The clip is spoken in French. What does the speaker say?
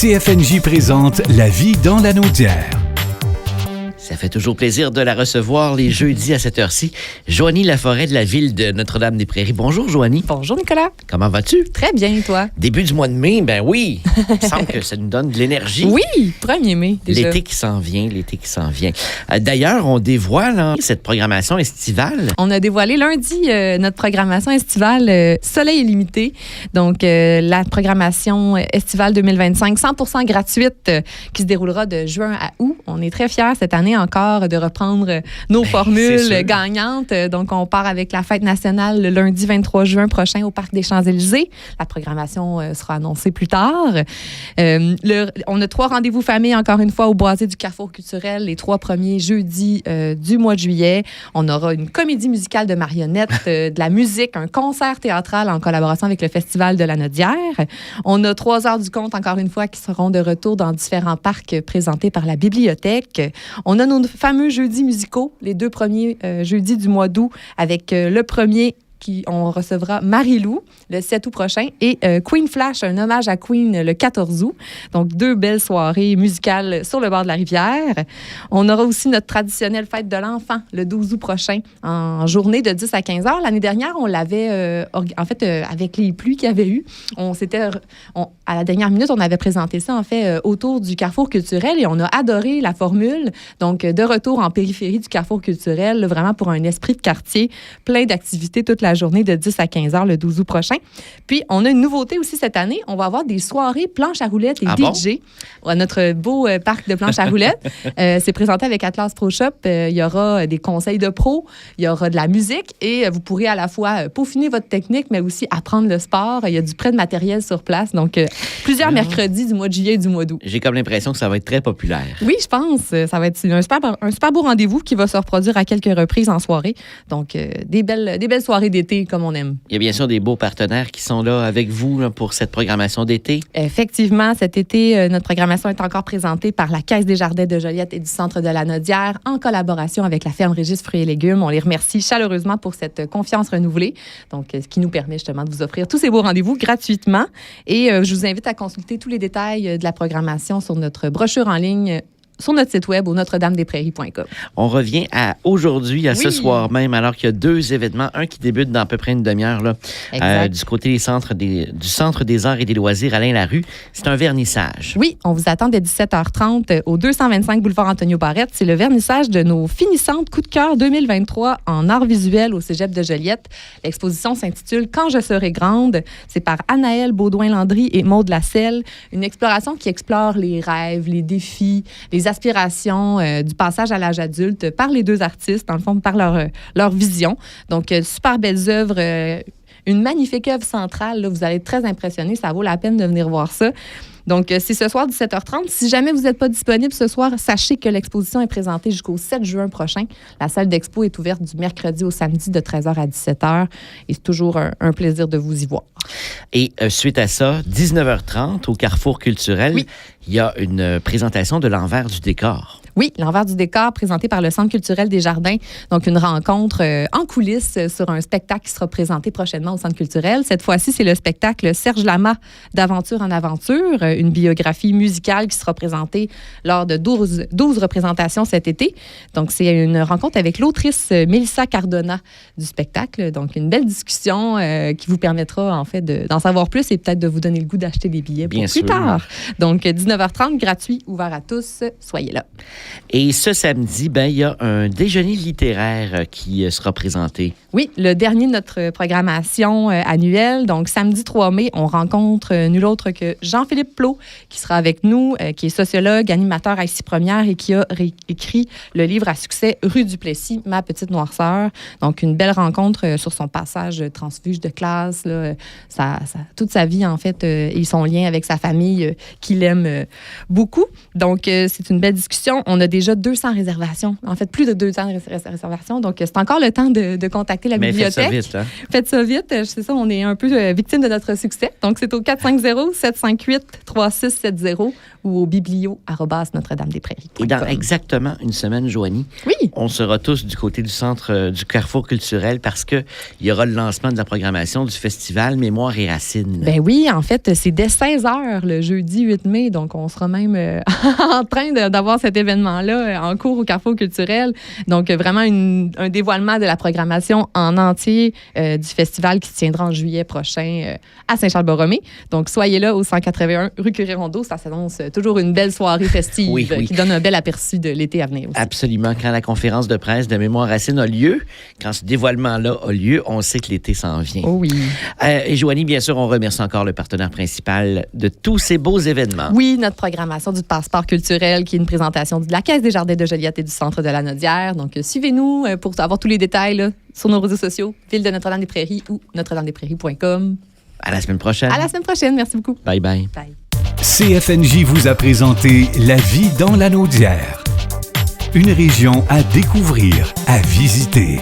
CFNJ présente La vie dans la Naudière. Ça fait toujours plaisir de la recevoir les jeudis à cette heure-ci. Joanie Laforêt de la ville de Notre-Dame-des-Prairies. Bonjour, Joanie. Bonjour, Nicolas. Comment vas-tu? Très bien, et toi? Début du mois de mai, ben oui. Il me semble que ça nous donne de l'énergie. Oui, 1er mai, déjà. L'été qui s'en vient. D'ailleurs, on dévoile cette programmation estivale. On a dévoilé lundi notre programmation estivale Soleil illimité. Donc, la programmation estivale 2025, 100% gratuite, qui se déroulera de juin à août. On est très fiers cette année encore de reprendre nos formules gagnantes. Donc, on part avec la fête nationale le lundi 23 juin prochain au Parc des Champs-Élysées. La programmation sera annoncée plus tard. On a 3 rendez-vous famille, encore une fois, au Boisé du Carrefour culturel, les 3 premiers jeudis du mois de juillet. On aura une comédie musicale de marionnettes, de la musique, un concert théâtral en collaboration avec le Festival de la Naudière. On a 3 heures du conte, encore une fois, qui seront de retour dans différents parcs présentés par la bibliothèque. On a nos fameux jeudis musicaux, les 2 premiers jeudis du mois d'août, avec le premier on recevra Marie-Lou le 7 août prochain et Queen Flash, un hommage à Queen le 14 août. Donc, 2 belles soirées musicales sur le bord de la rivière. On aura aussi notre traditionnelle fête de l'enfant le 12 août prochain en journée de 10 à 15 heures. L'année dernière, on l'avait, avec les pluies qu'il y avait eu, à la dernière minute, on avait présenté ça, en fait, autour du Carrefour culturel et on a adoré la formule. Donc, de retour en périphérie du Carrefour culturel, vraiment pour un esprit de quartier, plein d'activités toute la journée de 10 à 15 heures le 12 août prochain. Puis, on a une nouveauté aussi cette année. On va avoir des soirées planches à roulettes et DJ à notre beau parc de planches à roulettes. C'est présenté avec Atlas Pro Shop. Il y aura des conseils de pro, il y aura de la musique et vous pourrez à la fois peaufiner votre technique, mais aussi apprendre le sport. Il y a du prêt de matériel sur place. Donc, plusieurs mercredis du mois de juillet et du mois d'août. J'ai comme l'impression que ça va être très populaire. Oui, je pense. Ça va être un super beau rendez-vous qui va se reproduire à quelques reprises en soirée. Donc, des belles soirées d'été comme on aime. Il y a bien sûr des beaux partenaires qui sont là avec vous pour cette programmation d'été. Effectivement, cet été, notre programmation est encore présentée par la Caisse des Jardins de Joliette et du Centre de la Naudière en collaboration avec la ferme Régis Fruits et Légumes. On les remercie chaleureusement pour cette confiance renouvelée, donc ce qui nous permet justement de vous offrir tous ces beaux rendez-vous gratuitement. Et je vous invite à consulter tous les détails de la programmation sur notre brochure en ligne sur notre site web au notre-dame-des-prairies.com. On revient à aujourd'hui, à ce soir même, alors qu'il y a 2 événements. Un qui débute dans à peu près une demi-heure, là, du côté du Centre des arts et des loisirs, Alain Larue. C'est un vernissage. Oui, on vous attend dès 17h30 au 225 boulevard Antonio Barrette. C'est le vernissage de nos finissantes Coup de cœur 2023 en art visuel au Cégep de Joliette. L'exposition s'intitule « Quand je serai grande ». C'est par Anaëlle Baudouin-Landry et Maude Lasselle. Une exploration qui explore les rêves, les défis, les aspirations du passage à l'âge adulte par les 2 artistes, dans le fond, par leur vision. Donc, super belles œuvres, une magnifique œuvre centrale. Là, vous allez être très impressionnés. Ça vaut la peine de venir voir ça. Donc, c'est ce soir, 17h30. Si jamais vous n'êtes pas disponible ce soir, sachez que l'exposition est présentée jusqu'au 7 juin prochain. La salle d'expo est ouverte du mercredi au samedi de 13h à 17h. Et c'est toujours un plaisir de vous y voir. Et suite à ça, 19h30, au Carrefour culturel, il y a une présentation de l'envers du décor. Oui, l'envers du décor présenté par le Centre culturel des Jardins. Donc, une rencontre en coulisses sur un spectacle qui sera présenté prochainement au Centre culturel. Cette fois-ci, c'est le spectacle Serge Lama d'Aventure en aventure, une biographie musicale qui sera présentée lors de 12 représentations cet été. Donc, c'est une rencontre avec l'autrice Mélissa Cardona du spectacle. Donc, une belle discussion qui vous permettra, en fait, d'en savoir plus et peut-être de vous donner le goût d'acheter des billets pour plus tard. Donc, 19h30, gratuit, ouvert à tous. Soyez là. Et ce samedi, il y a un déjeuner littéraire qui sera présenté. Oui, le dernier de notre programmation annuelle. Donc, samedi 3 mai, on rencontre nul autre que Jean-Philippe Plot, qui sera avec nous, qui est sociologue, animateur à ICI Première et qui a écrit le livre à succès Rue du Plessis, Ma petite noirceur. Donc, une belle rencontre sur son passage transfuge de classe, là, toute sa vie, en fait, et son lien avec sa famille qu'il aime beaucoup. Donc, c'est une belle discussion. on a déjà 200 réservations. En fait, plus de 200 réservations. Donc, c'est encore le temps de contacter la bibliothèque. Faites ça vite, hein? Faites ça vite. C'est ça, on est un peu victime de notre succès. Donc, c'est au 450-758-3670 ou au biblio@notre-dame-des-prairies. Et dans exactement une semaine, Joanie, oui, on sera tous du côté du centre du Carrefour culturel parce qu'il y aura le lancement de la programmation du festival Mémoire et Racines. Ben oui, en fait, c'est dès 16h le jeudi 8 mai. Donc, on sera même en train d'avoir cet événement-là en cours au Carrefour culturel. Donc, vraiment un dévoilement de la programmation en entier du festival qui se tiendra en juillet prochain à Saint-Charles-Borromée. Donc, soyez là au 181 rue Curie-Rondeau. Ça s'annonce toujours une belle soirée festive qui donne un bel aperçu de l'été à venir aussi. Absolument. Quand la conférence de presse de Mémoire Racine a lieu, quand ce dévoilement-là a lieu, on sait que l'été s'en vient. Oh oui. Et Joanie, bien sûr, on remercie encore le partenaire principal de tous ces beaux événements. Oui, notre programmation du Passeport culturel qui est une présentation de la Caisse des Jardins de Joliette et du Centre de la Naudière. Donc, suivez-nous pour avoir tous les détails là, sur nos réseaux sociaux, Ville de Notre-Dame-des-Prairies ou notre-dame-des-prairies.com. À la semaine prochaine. À la semaine prochaine. Merci beaucoup. Bye bye. Bye. CFNJ vous a présenté La vie dans la Naudière. Une région à découvrir, à visiter.